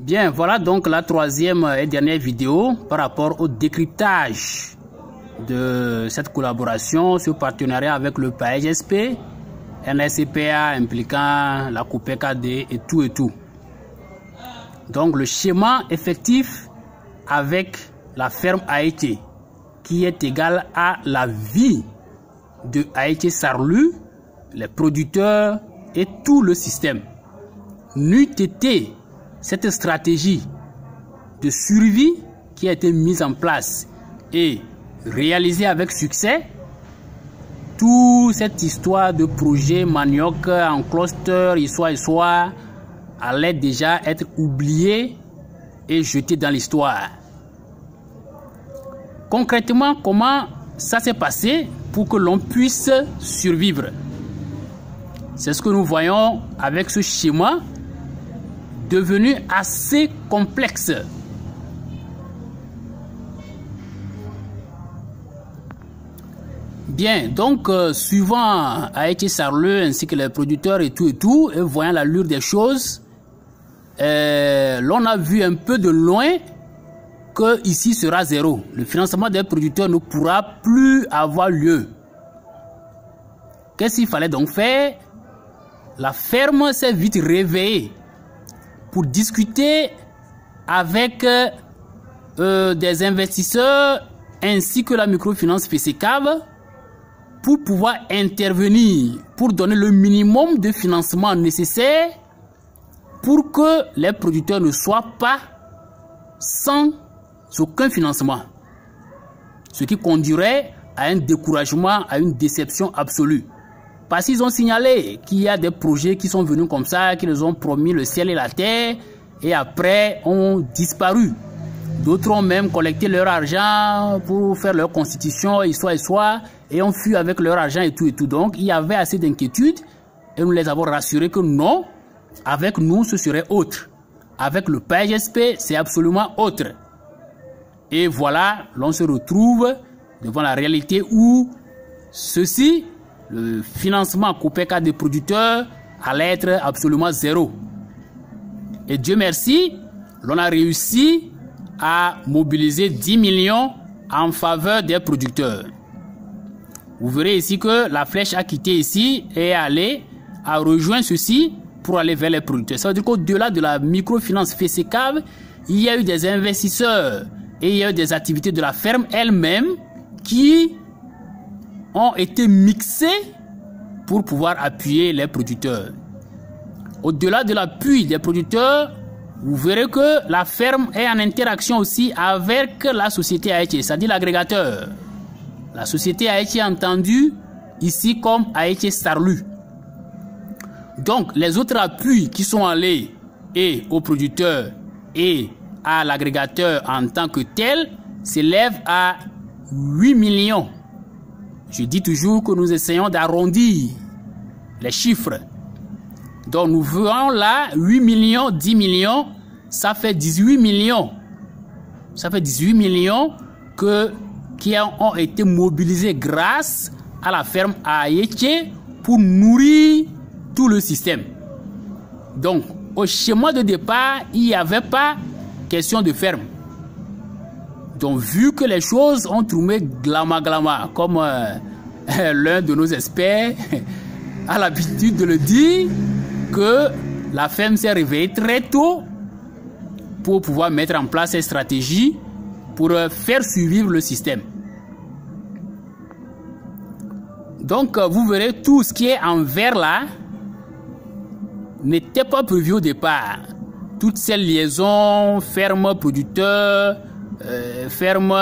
Bien, voilà donc la troisième et dernière vidéo par rapport au décryptage de cette collaboration, ce partenariat avec le PAEGSP, NSCPA impliquant la COPECAD et tout. Donc le schéma effectif avec la ferme Haïti qui est égal à la vie de Haïti Sarlu, les producteurs et tout le système. N'eût été cette stratégie de survie qui a été mise en place et réalisée avec succès, toute cette histoire de projet manioc en cluster, histoire, allait déjà être oubliée et jetée dans l'histoire. Concrètement, comment ça s'est passé pour que l'on puisse survivre? C'est ce que nous voyons avec ce schéma devenu assez complexe. Bien, donc suivant Haïti Sarlu ainsi que les producteurs et tout, et voyant l'allure des choses, l'on a vu un peu de loin que ici sera zéro. Le financement des producteurs ne pourra plus avoir lieu. Qu'est-ce qu'il fallait donc faire? La ferme s'est vite réveillée pour discuter avec des investisseurs ainsi que la microfinance FECAV pour pouvoir intervenir, pour donner le minimum de financement nécessaire pour que les producteurs ne soient pas sans aucun financement. Ce qui conduirait à un découragement, à une déception absolue. Parce qu'ils ont signalé qu'il y a des projets qui sont venus comme ça, qui les ont promis le ciel et la terre, et après ont disparu. D'autres ont même collecté leur argent pour faire leur constitution, histoire, et ont fui avec leur argent et tout. Donc, il y avait assez d'inquiétude, et nous les avons rassurés que non, avec nous, ce serait autre. Avec le PAEGSP, c'est absolument autre. Et voilà, l'on se retrouve devant la réalité où ceci, le financement COPECAD des producteurs, allait être absolument zéro. Et Dieu merci, l'on a réussi à mobiliser 10 millions en faveur des producteurs. Vous verrez ici que la flèche a quitté ici et a rejoint ceci pour aller vers les producteurs. Ça veut dire qu'au-delà de la microfinance FECAV, il y a eu des investisseurs et il y a eu des activités de la ferme elle-même qui ont été mixées pour pouvoir appuyer les producteurs. Au-delà de l'appui des producteurs, vous verrez que la ferme est en interaction aussi avec la société Haïti, c'est-à-dire l'agrégateur. La société Haïti est entendue ici comme Haïti Sarlu. Donc, les autres appuis qui sont allés et aux producteurs et à l'agrégateur en tant que tel s'élèvent à 8 millions. Je dis toujours que nous essayons d'arrondir les chiffres. Donc nous voyons là 8 millions, 10 millions, ça fait 18 millions. Ça fait 18 millions qui ont été mobilisés grâce à la ferme Haïti pour nourrir tout le système. Donc au schéma de départ, il n'y avait pas question de ferme. Donc vu que les choses ont tourné glama, comme l'un de nos experts a l'habitude de le dire, que la ferme s'est réveillée très tôt pour pouvoir mettre en place cette stratégie pour faire survivre le système. Donc vous verrez tout ce qui est en vert là n'était pas prévu au départ. Toutes ces liaisons, ferme producteur, ferme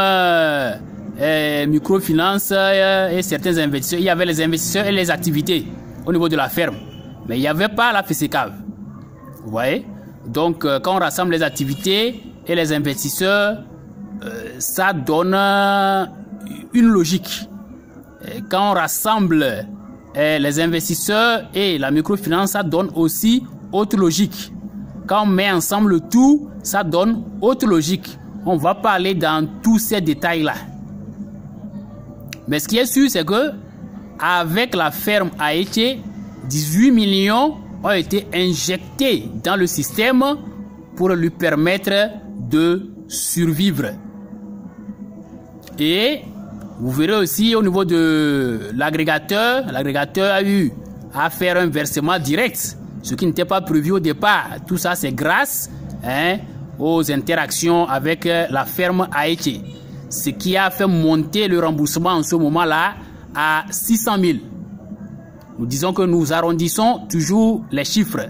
microfinance et certains investisseurs. Il y avait les investisseurs et les activités au niveau de la ferme. Mais il n'y avait pas la FECAV. Vous voyez? Donc, quand on rassemble les activités et les investisseurs, ça donne une logique. Et quand on rassemble les investisseurs et la microfinance, ça donne aussi autre logique. Quand on met ensemble le tout, ça donne autre logique. On va pas aller dans tous ces détails-là. Mais ce qui est sûr, c'est que avec la ferme Haïti, 18 millions ont été injectés dans le système pour lui permettre de survivre. Et vous verrez aussi au niveau de l'agrégateur, l'agrégateur a eu à faire un versement direct, ce qui n'était pas prévu au départ. Tout ça, c'est grâce aux interactions avec la ferme Aïché, ce qui a fait monter le remboursement en ce moment-là à 600 000. Nous disons que nous arrondissons toujours les chiffres.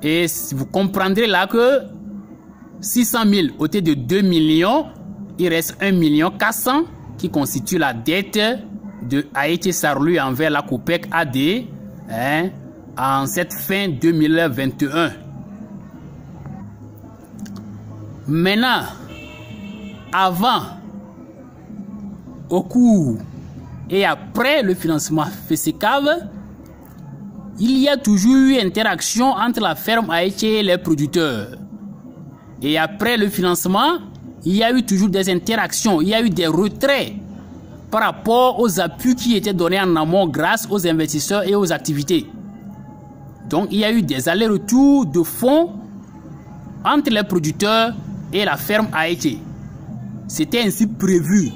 Et vous comprendrez là que 600 000 au lieu de 2 millions, il reste 1 400 000 qui constitue la dette de Aïché Sarlu envers la COPEC AD en cette fin 2021. Maintenant, avant, au cours et après le financement FESECAV, il y a toujours eu interaction entre la ferme Aïché et les producteurs. Et après le financement, il y a eu toujours des interactions, il y a eu des retraits par rapport aux appuis qui étaient donnés en amont grâce aux investisseurs et aux activités. Donc, il y a eu des allers-retours de fonds entre les producteurs et la ferme Aïché. C'était ainsi prévu,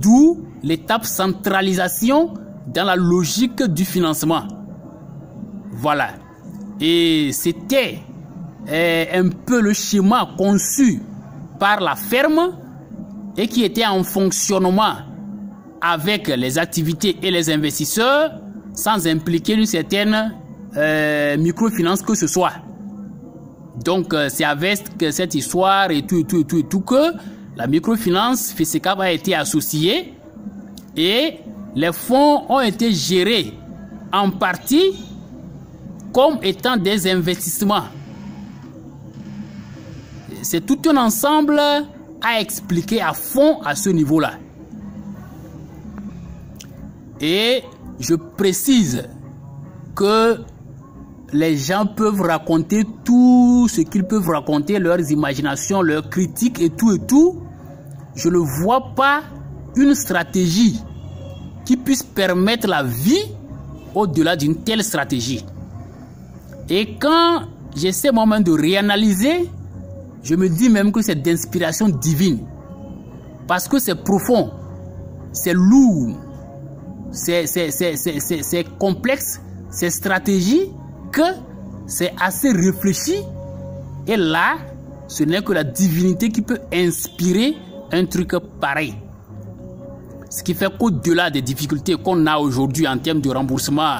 d'où l'étape centralisation dans la logique du financement. Voilà. Et c'était un peu le schéma conçu par la ferme et qui était en fonctionnement avec les activités et les investisseurs sans impliquer une certaine microfinance que ce soit. Donc c'est avec cette histoire et tout que la microfinance FESECAV a été associée et les fonds ont été gérés en partie comme étant des investissements. C'est tout un ensemble à expliquer à fond à ce niveau-là. Et je précise que les gens peuvent raconter tout ce qu'ils peuvent raconter, leurs imaginations, leurs critiques et tout. Je ne vois pas une stratégie qui puisse permettre la vie au-delà d'une telle stratégie. Et quand j'essaie moi-même de réanalyser, je me dis même que c'est d'inspiration divine. Parce que c'est profond, c'est lourd, c'est complexe, c'est stratégie, que c'est assez réfléchi. Et là, ce n'est que la divinité qui peut inspirer un truc pareil. Ce qui fait qu'au-delà des difficultés qu'on a aujourd'hui en termes de remboursement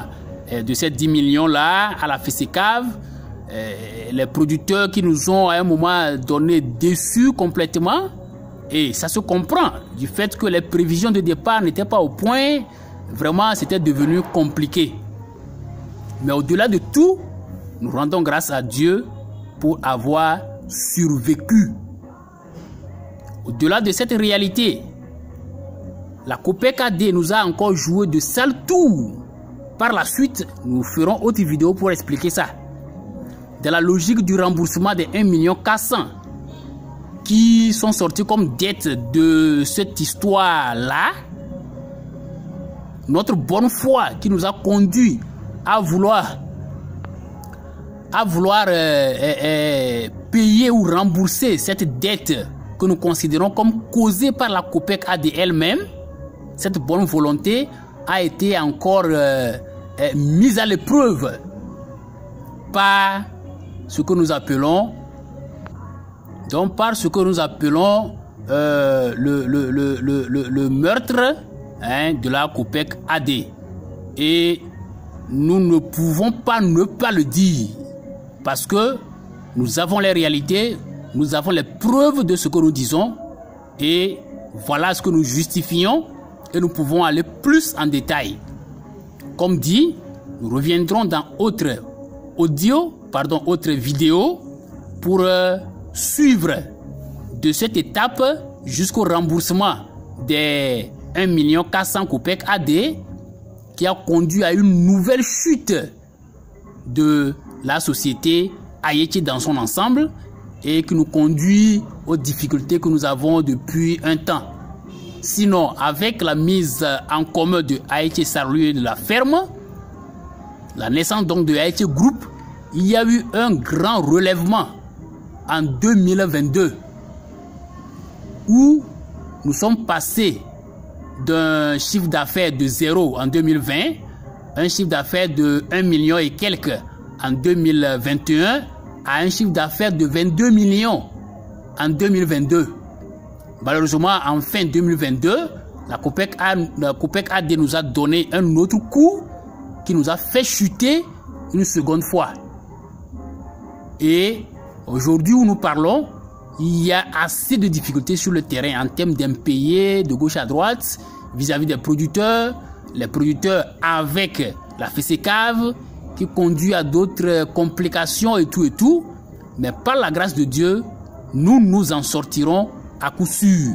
de ces 10 millions-là à la FESECAV, les producteurs qui nous ont à un moment donné déçus complètement, et ça se comprend du fait que les prévisions de départ n'étaient pas au point, vraiment c'était devenu compliqué. Mais au-delà de tout, nous rendons grâce à Dieu pour avoir survécu. Au-delà de cette réalité, la COPEC AD nous a encore joué de sales tours. Par la suite, nous ferons autre vidéo pour expliquer ça. Dans la logique du remboursement des 1 400 000 qui sont sortis comme dette de cette histoire-là, notre bonne foi qui nous a conduit à vouloir payer ou rembourser cette dette que nous considérons comme causée par la COPEC AD elle-même, cette bonne volonté a été encore mise à l'épreuve par ce que nous appelons le meurtre de la COPEC AD. Et nous ne pouvons pas ne pas le dire parce que nous avons les réalités, nous avons les preuves de ce que nous disons et voilà ce que nous justifions et nous pouvons aller plus en détail. Comme dit, nous reviendrons dans autre vidéo pour suivre de cette étape jusqu'au remboursement des 1 400 000 COPEC AD qui a conduit à une nouvelle chute de la société Aïché dans son ensemble et qui nous conduit aux difficultés que nous avons depuis un temps. Sinon, avec la mise en commun de Aïché Sarlu et de la ferme, la naissance donc de Aïché Group, il y a eu un grand relèvement en 2022, où nous sommes passés d'un chiffre d'affaires de 0 en 2020, un chiffre d'affaires de 1 million et quelques en 2021, à un chiffre d'affaires de 22 millions en 2022. Malheureusement, en fin 2022, la COPEC-AD nous a donné un autre coup qui nous a fait chuter une seconde fois. Et aujourd'hui où nous parlons, il y a assez de difficultés sur le terrain en termes d'impayés de gauche à droite vis-à-vis des producteurs, les producteurs avec la FESECAV qui conduit à d'autres complications et tout. Mais par la grâce de Dieu, nous nous en sortirons à coup sûr.